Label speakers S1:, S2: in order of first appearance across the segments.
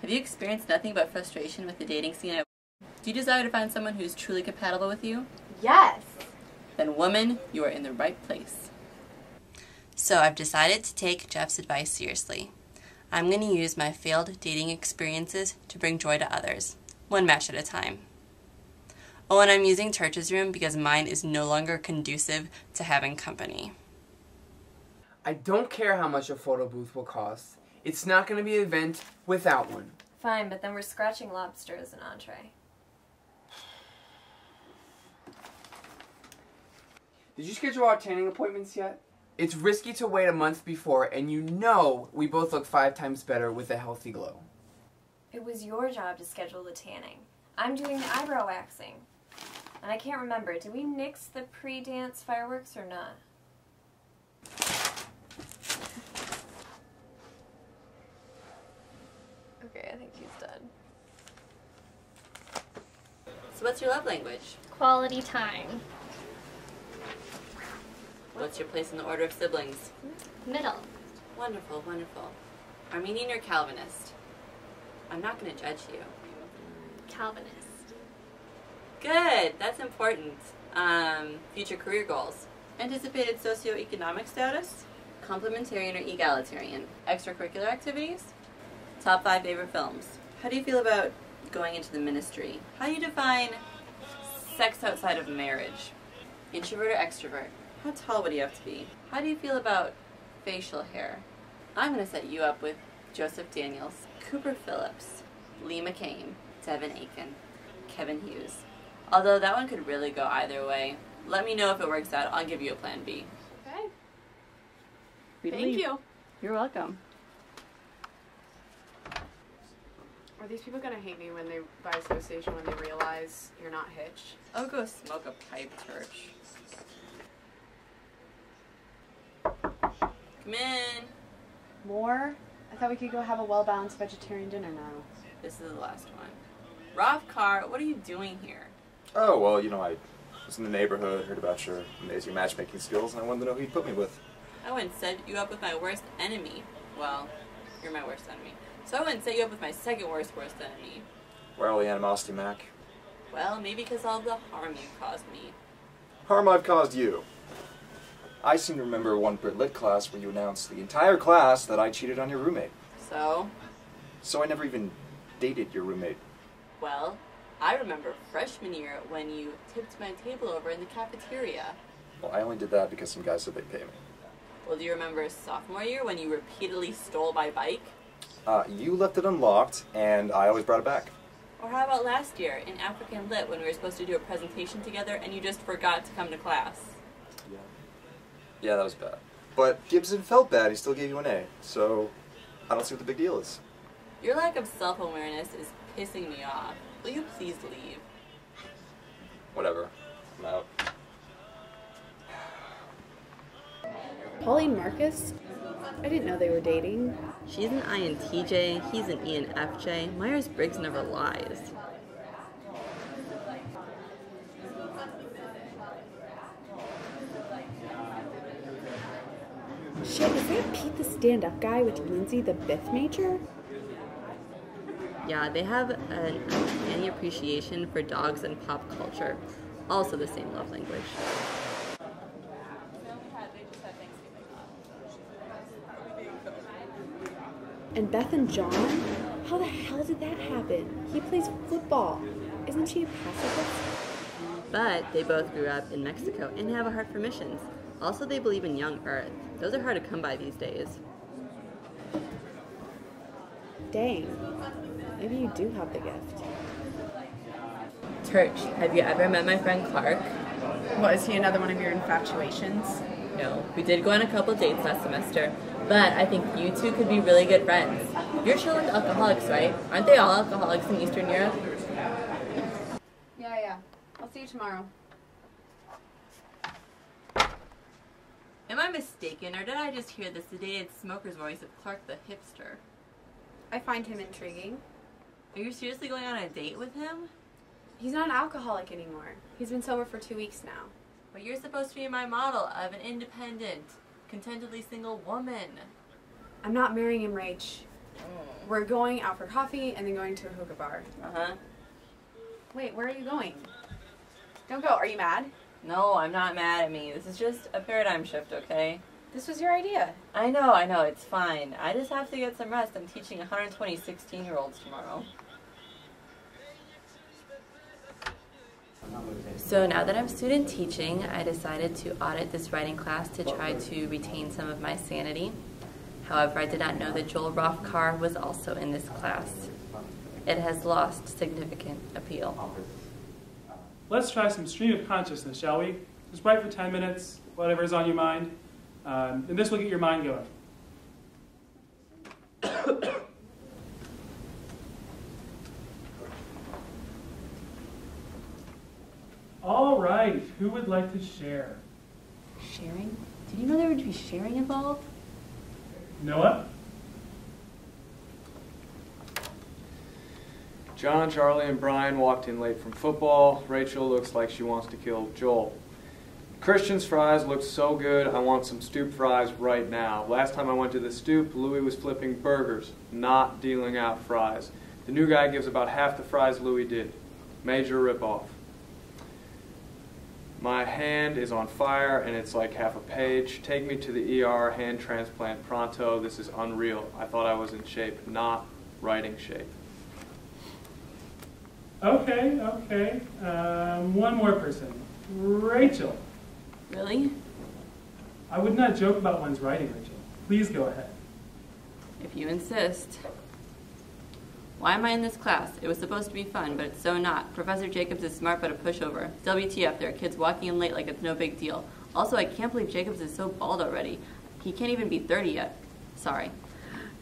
S1: Have you experienced nothing but frustration with the dating scene? Do you desire to find someone who's truly compatible with you?
S2: Yes!
S1: Then woman, you are in the right place. So I've decided to take Jeff's advice seriously. I'm going to use my failed dating experiences to bring joy to others, one match at a time. Oh, and I'm using Church's room because mine is no longer conducive to having company.
S3: I don't care how much a photo booth will cost. It's not going to be an event without one.
S2: Fine, but then we're scratching lobster as an entree.
S3: Did you schedule our tanning appointments yet? It's risky to wait a month before, and you know we both look 5 times better with a healthy glow.
S2: It was your job to schedule the tanning. I'm doing the eyebrow waxing. And I can't remember, did we nix the pre-dance fireworks or not? Okay, I think he's done.
S1: So what's your love language?
S4: Quality time.
S1: What's your place in the order of siblings?
S4: Middle.
S1: Wonderful, wonderful. Armenian or Calvinist? I'm not going to judge you.
S4: Calvinist.
S1: Good, that's important. Future career goals. Anticipated socioeconomic status? Complementarian or egalitarian? Extracurricular activities? Top 5 favorite films. How do you feel about going into the ministry? How do you define sex outside of marriage? Introvert or extrovert? How tall would you have to be? How do you feel about facial hair? I'm going to set you up with Joseph Daniels, Cooper Phillips, Lee McCain, Devin Aiken, Kevin Hughes. Although that one could really go either way. Let me know if it works out. I'll give you a plan B.
S2: Okay. Thank you.
S1: You're welcome.
S5: Are these people gonna hate me when they, by association, when they realize you're not Hitch?
S1: I'll go smoke a pipe, Church. Come in.
S5: More? I thought we could go have a well-balanced vegetarian dinner now.
S1: This is the last one. Roth Carr, what are you doing here?
S6: Oh, well, you know, I was in the neighborhood, heard about your amazing matchmaking skills, and I wanted to know who you'd put me with.
S1: I wouldn't set you up with my worst enemy. Well, you're my worst enemy. So I wouldn't set you up with my second worst enemy.
S6: Where all the animosity, Mac?
S1: Well, maybe because all the harm you caused me.
S6: Harm I've caused you. I seem to remember one Brit Lit class where you announced to the entire class that I cheated on your roommate.
S1: So?
S6: So I never even dated your roommate.
S1: Well, I remember freshman year when you tipped my table over in the cafeteria.
S6: Well, I only did that because some guys said they'd pay me.
S1: Well, do you remember sophomore year when you repeatedly stole my bike?
S6: You left it unlocked, and I always brought it back.
S1: Or how about last year in African Lit when we were supposed to do a presentation together and you just forgot to come to class?
S6: Yeah, that was bad. But Gibson felt bad, he still gave you an A, so I don't see what the big deal is.
S1: Your lack of self-awareness is pissing me off. Will you please leave?
S6: Whatever. I'm out.
S5: Pauline Marcus? I didn't know they were dating.
S1: She's an INTJ, he's an ENFJ. Myers-Briggs never lies.
S5: Shit, is that Pete the stand-up guy with Lindsay the Biff major?
S1: Yeah, they have an uncanny appreciation for dogs and pop culture. Also the same love language.
S5: And Beth and John? How the hell did that happen? He plays football. Isn't she a pacifist?
S1: But they both grew up in Mexico and have a heart for missions. Also, they believe in young Earth. Those are hard to come by these days.
S5: Dang. Maybe you do have the gift.
S1: Church, have you ever met my friend Clark?
S5: What, is he another one of your infatuations?
S1: No. We did go on a couple dates last semester, but I think you two could be really good friends. You're chill with alcoholics, right? Aren't they all alcoholics in Eastern Europe?
S5: Yeah. I'll see you tomorrow.
S1: Am I mistaken, or did I just hear the sedated smoker's voice of Clark the hipster?
S5: I find him intriguing.
S1: Are you seriously going on a date with him?
S5: He's not an alcoholic anymore. He's been sober for 2 weeks now.
S1: But you're supposed to be my model of an independent, contentedly single woman.
S5: I'm not marrying him, Rach. We're going out for coffee and then going to a hookah bar.
S1: Uh-huh.
S5: Wait, where are you going? Don't go. Are you mad?
S1: No, I'm not mad at me. This is just a paradigm shift, okay?
S5: This was your idea.
S1: I know, it's fine. I just have to get some rest. I'm teaching 120 16-year-olds tomorrow. So now that I'm student teaching, I decided to audit this writing class to try to retain some of my sanity. However, I did not know that Joel Rothkar was also in this class. It has lost significant appeal.
S7: Let's try some stream of consciousness, shall we? Just write for 10 minutes, whatever's on your mind. And this will get your mind going. All right, who would like to share?
S1: Sharing? Did you know there would be sharing involved?
S7: Noah?
S8: John, Charlie, and Brian walked in late from football. Rachel looks like she wants to kill Joel. Christian's fries look so good, I want some Stoop fries right now. Last time I went to the Stoop, Louis was flipping burgers, not dealing out fries. The new guy gives about half the fries Louis did. Major ripoff. My hand is on fire and it's like half a page. Take me to the ER, hand transplant pronto. This is unreal. I thought I was in shape, not writing shape.
S7: Okay. One more person. Rachel.
S1: Really?
S7: I would not joke about one's writing, Rachel. Please go ahead.
S1: If you insist. Why am I in this class? It was supposed to be fun, but it's so not. Professor Jacobs is smart but a pushover. WTF, there are kids walking in late like it's no big deal. Also, I can't believe Jacobs is so bald already. He can't even be 30 yet. Sorry.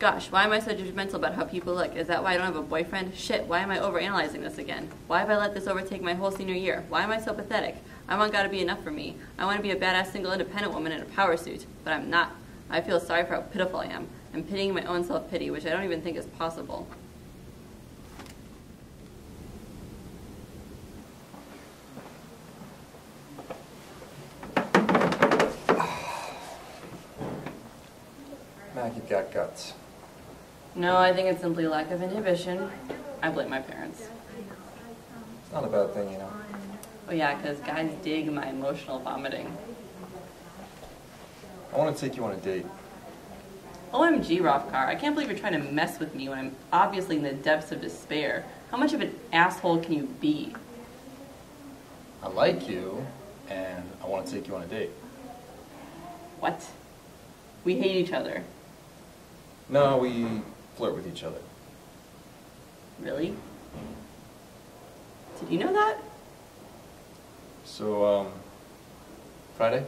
S1: Gosh, why am I so judgmental about how people look? Is that why I don't have a boyfriend? Shit, why am I overanalyzing this again? Why have I let this overtake my whole senior year? Why am I so pathetic? I want God to be enough for me. I want to be a badass single independent woman in a power suit, but I'm not. I feel sorry for how pitiful I am. I'm pitying my own self-pity, which I don't even think is possible.
S6: Mac, you've got guts.
S1: No, I think it's simply lack of inhibition. I blame my parents.
S6: It's not a bad thing, you know.
S1: Oh yeah, because guys dig my emotional vomiting.
S6: I want to take you on a date.
S1: OMG, Rothkar, I can't believe you're trying to mess with me when I'm obviously in the depths of despair. How much of an asshole can you be?
S9: I like you, and I want to take you on a date.
S1: What? We hate each other.
S6: No, we flirt with each other.
S1: Really? Did you know that?
S6: So, Friday?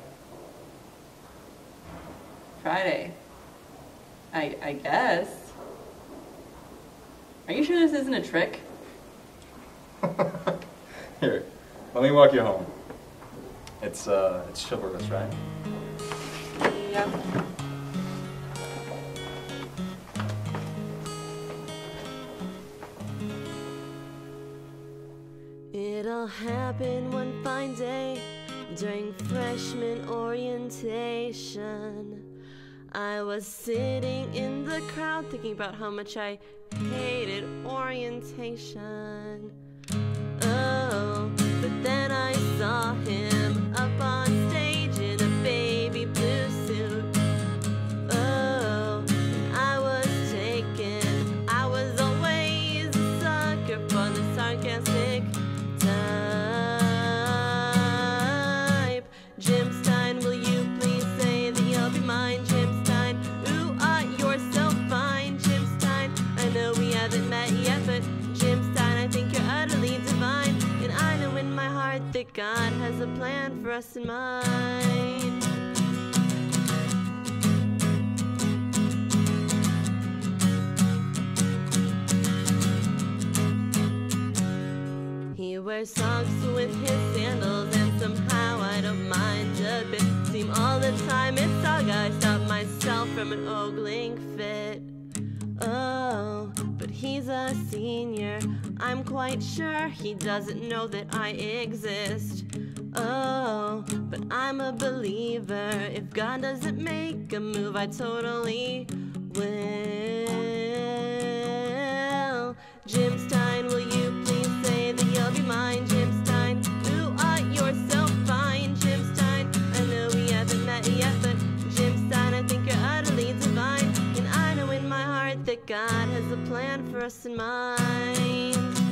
S1: Friday. I guess. Are you sure this isn't a trick?
S6: Here, let me walk you home. It's chivalrous, right?
S1: Yeah.
S10: It all happened one fine day during freshman orientation. I was sitting in the crowd thinking about how much I hated orientation. Oh, but then I saw him up on stage in a baby blue suit. Oh, and I was taken. I was always a sucker for the sarcastic type. Jim Stein, will you please say that you'll be mine? Jim Stein, ooh, you're so fine. Jim Stein, I know we haven't met yet, but Jim Stein, I think you're utterly divine. And I know in my heart that God has a plan for us in mind. He wears socks with his sandals, and somehow I don't mind a bit. Seem all the time it's all I stop myself from an ogling fit. Oh, but he's a senior. I'm quite sure he doesn't know that I exist. Oh, but I'm a believer. If God doesn't make a move, I totally will. has a plan for us in mind.